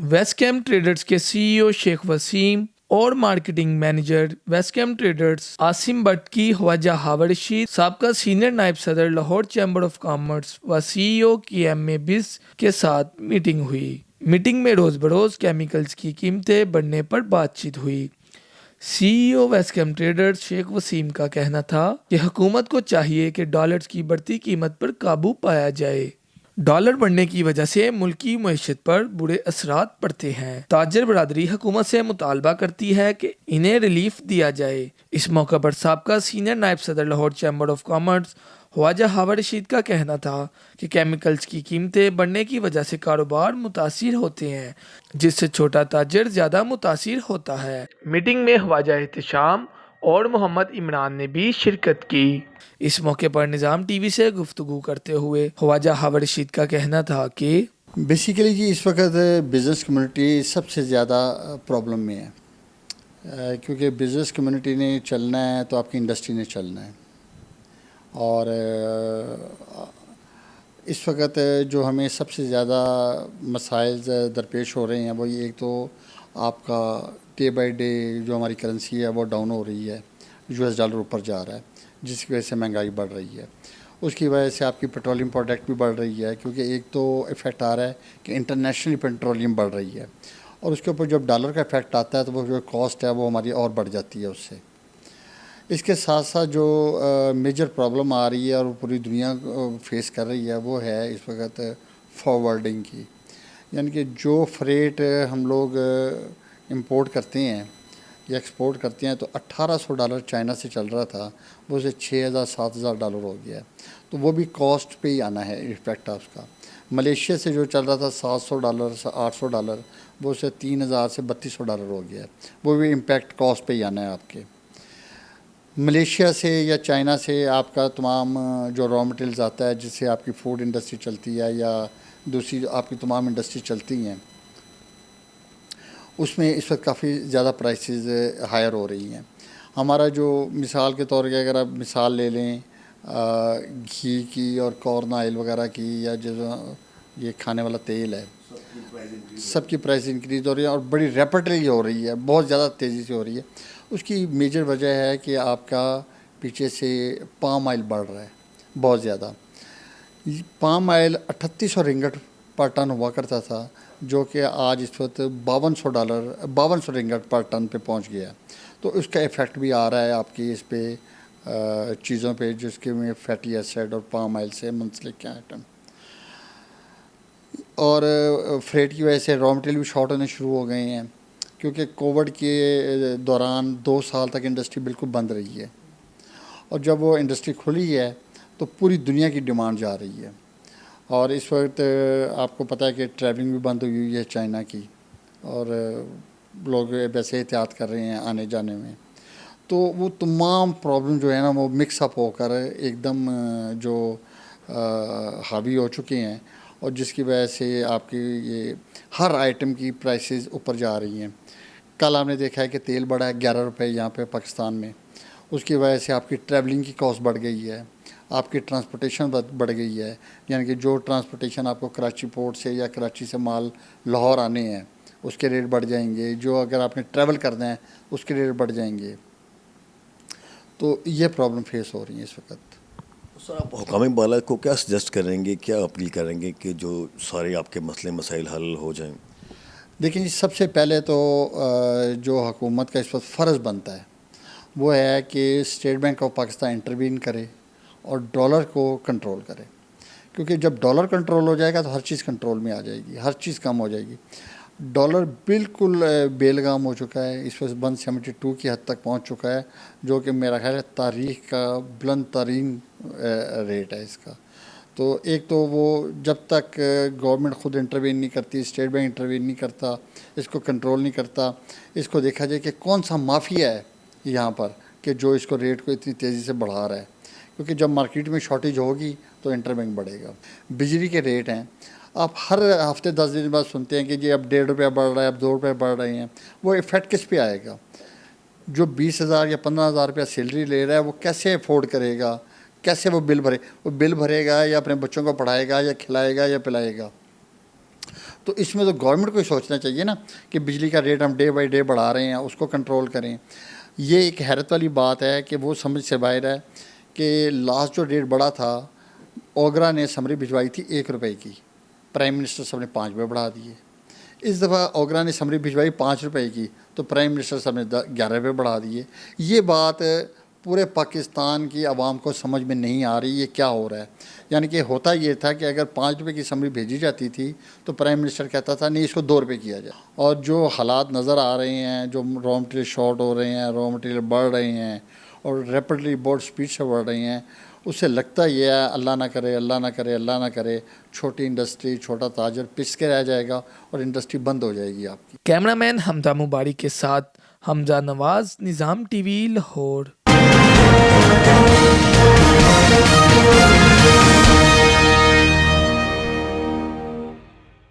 वेस्टकैम traders के CEO Sheikh Waseem और marketing manager Westcam traders Asim Bhatt की ख्वाजा हावर रशीद, साबका सीनियर नायब सदर लाहौर चैम्बर ऑफ कॉमर्स व सीईओ की एम ए बिस के साथ मीटिंग हुई। मीटिंग में रोज बरोज केमिकल्स की कीमतें बढ़ने पर बातचीत हुई। सीईओ वेस्टकैम ट्रेडर्स शेख वसीम का कहना था कि हुकूमत को चाहिए कि डॉलर्स की बढ़ती कीमत पर काबू पाया जाए। डॉलर बढ़ने की वजह से मुल्क की मईशत पर बुरे असरात पड़ते हैं। ताजर बरादरी हुकूमत से मुतालबा करती है कि इन्हें रिलीफ दिया जाए। इस मौका पर साबका सीनियर नायब सदर Lahore chamber of commerce Khwaja Hawar Rashid का कहना था कि केमिकल्स की कीमतें बढ़ने की वजह से कारोबार मुतासिर होते हैं, जिससे छोटा ताजर ज़्यादा मुतासिर होता है। मीटिंग में ख्वाजा एहतशाम और मोहम्मद इमरान ने भी शिरकत की। इस मौके पर निज़ाम टीवी से गुफ्तगू करते हुए ख्वाजा हावर रशीद का कहना था कि बेसिकली जी इस वक्त बिज़नेस कम्युनिटी सबसे ज़्यादा प्रॉब्लम में है, क्योंकि बिज़नेस कम्युनिटी ने चलना है तो आपकी इंडस्ट्री ने चलना है। और इस वक्त जो हमें सबसे ज़्यादा मसाइल दरपेश हो रहे हैं वो ये, एक तो आपका डे बाय डे जो हमारी करेंसी है वो डाउन हो रही है, यूएस डॉलर ऊपर जा रहा है, जिसकी वजह से महंगाई बढ़ रही है। उसकी वजह से आपकी पेट्रोलियम प्रोडक्ट भी बढ़ रही है, क्योंकि एक तो इफ़ेक्ट आ रहा है कि इंटरनेशनली पेट्रोलियम बढ़ रही है, और उसके ऊपर जब डॉलर का इफेक्ट आता है तो वो जो कॉस्ट है वो हमारी और बढ़ जाती है उससे। इसके साथ साथ जो मेजर प्रॉब्लम आ रही है और पूरी दुनिया फेस कर रही है वो है इस वक्त फॉरवर्डिंग की, यानी कि जो फ्रेट हम लोग इंपोर्ट करते हैं या एक्सपोर्ट करते हैं तो $1800 चाइना से चल रहा था, वो से $6000-7000 हो गया है। तो वो भी कॉस्ट पे ही आना है इफेक्ट उसका। मलेशिया से जो चल रहा था $700 $800, वो से 3000 से $3200 हो गया है, वो भी इम्पेक्ट कॉस्ट पे ही आना है आपके। मलेशिया से या चाइना से आपका तमाम जो रॉ मटेरियल्स आता है जिससे आपकी फूड इंडस्ट्री चलती है या दूसरी आपकी तमाम इंडस्ट्री चलती हैं, उसमें इस वक्त काफ़ी ज़्यादा प्राइसेस हायर हो रही हैं। हमारा जो मिसाल के तौर पे अगर आप मिसाल ले लें घी की और कॉर्न ऑयल वगैरह की, या जो ये खाने वाला तेल है, सबकी प्राइस इंक्रीज़ हो रही है और बड़ी रैपिडली हो रही है, बहुत ज़्यादा तेज़ी से हो रही है। उसकी मेजर वजह है कि आपका पीछे से पाम ऑयल बढ़ रहा है बहुत ज़्यादा। पाम ऑयल 3800 रिंगट पर टन हुआ करता था, जो कि आज इस वक्त $5200 रिंगट पर टन पे पहुंच गया। तो उसका इफ़ेक्ट भी आ रहा है आपकी इस पे चीज़ों पे जिसके में फैटी एसिड और पाम ऑयल से मुंसलिक आइटम। और फ्रेट की वजह से रॉ मटेरियल भी शॉर्ट होने शुरू हो गए हैं, क्योंकि कोविड के दौरान 2 साल तक इंडस्ट्री बिल्कुल बंद रही है, और जब वो इंडस्ट्री खुली है तो पूरी दुनिया की डिमांड जा रही है। और इस वक्त आपको पता है कि ट्रैवलिंग भी बंद हुई है चाइना की, और लोग वैसे एहतियात कर रहे हैं आने जाने में। तो वो तमाम प्रॉब्लम जो है ना वो मिक्सअप होकर एकदम जो हावी हो चुके हैं, और जिसकी वजह से आपकी ये हर आइटम की प्राइसेस ऊपर जा रही हैं। कल आपने देखा है कि तेल बढ़ा है 11 रुपये यहाँ पे पाकिस्तान में, उसकी वजह से आपकी ट्रैवलिंग की कॉस्ट बढ़ गई है, आपकी ट्रांसपोर्टेशन बढ़ गई है। यानी कि जो ट्रांसपोर्टेशन आपको कराची पोर्ट से या कराची से माल लाहौर आने हैं उसके रेट बढ़ जाएंगे, जो अगर आपने ट्रैवल करना है उसके रेट बढ़ जाएंगे। तो ये प्रॉब्लम फेस हो रही है इस वक्त। सर, आप हुकाम बाला को क्या सजेस्ट करेंगे, क्या अपील करेंगे कि जो सारे आपके मसले मसाइल हल हो जाएं? देखिए जी, सबसे पहले तो जो हुकूमत का इस वक्त फ़र्ज़ बनता है वो है कि state bank of Pakistan intervene करे और डॉलर को कंट्रोल करे, क्योंकि जब डॉलर कंट्रोल हो जाएगा तो हर चीज़ कंट्रोल में आ जाएगी, हर चीज़ कम हो जाएगी। डॉलर बिल्कुल बेलगाम हो चुका है, इस वक्त 172 की हद तक पहुंच चुका है, जो कि मेरा ख्याल है तारीख़ का बुलंद तरीन रेट है इसका। तो एक तो वो जब तक गवर्नमेंट ख़ुद इंटरवेन नहीं करती, स्टेट बैंक इंटरवेन नहीं करता, इसको कंट्रोल नहीं करता, इसको देखा जाए कि कौन सा माफिया है यहाँ पर कि जो इसको रेट को इतनी तेज़ी से बढ़ा रहा है। क्योंकि जब मार्केट में शॉर्टेज होगी तो इंटरबैंक बढ़ेगा। बिजली के रेट हैं, आप हर हफ्ते 10 दिन बाद सुनते हैं कि जी अब ₹1.5 बढ़ रहा है, अब ₹2 बढ़ रहे हैं। वो इफ़ेक्ट किस पे आएगा? जो 20,000 या 15,000 रुपया सैलरी ले रहा है वो कैसे अफोर्ड करेगा, कैसे वो बिल भरे? वो बिल भरेगा या अपने बच्चों को पढ़ाएगा या खिलाएगा या पिलाएगा? तो इसमें तो गवर्नमेंट को ही सोचना चाहिए ना कि बिजली का रेट हम डे बाई डे बढ़ा रहे हैं, उसको कंट्रोल करें। ये एक हैरत वाली बात है कि वो समझ से बाहर है कि लास्ट जो रेट बढ़ा था, ओगरा ने समरी भिजवाई थी 1 रुपये की, प्राइम मिनिस्टर साहब ने 5 रुपये बढ़ा दिए। इस दफ़ा ओगरा ने समरी भिजवाई 5 रुपये की, तो प्राइम मिनिस्टर साहब ने 11 रुपये बढ़ा दिए। ये बात पूरे पाकिस्तान की आवाम को समझ में नहीं आ रही ये क्या हो रहा है। यानी कि होता ये था कि अगर 5 रुपये की समरी भेजी जाती थी तो प्राइम मिनिस्टर कहता था नहीं, इसको 2 रुपये किया जाए। और जो हालात नज़र आ रहे हैं, जो रॉ मटेरियल शॉर्ट हो रहे हैं, रॉ मटेरियल बढ़ रहे हैं और रैपिडली बहुत स्पीड से बढ़ रही हैं, उससे लगता ये है अल्लाह ना करे, अल्लाह ना करे, अल्लाह ना करे, छोटी इंडस्ट्री, छोटा ताजर पिस के रह जाएगा और इंडस्ट्री बंद हो जाएगी आपकी। कैमरामैन हमजा मुबारी के साथ हमजा नवाज, निज़ाम टीवी, लाहौर।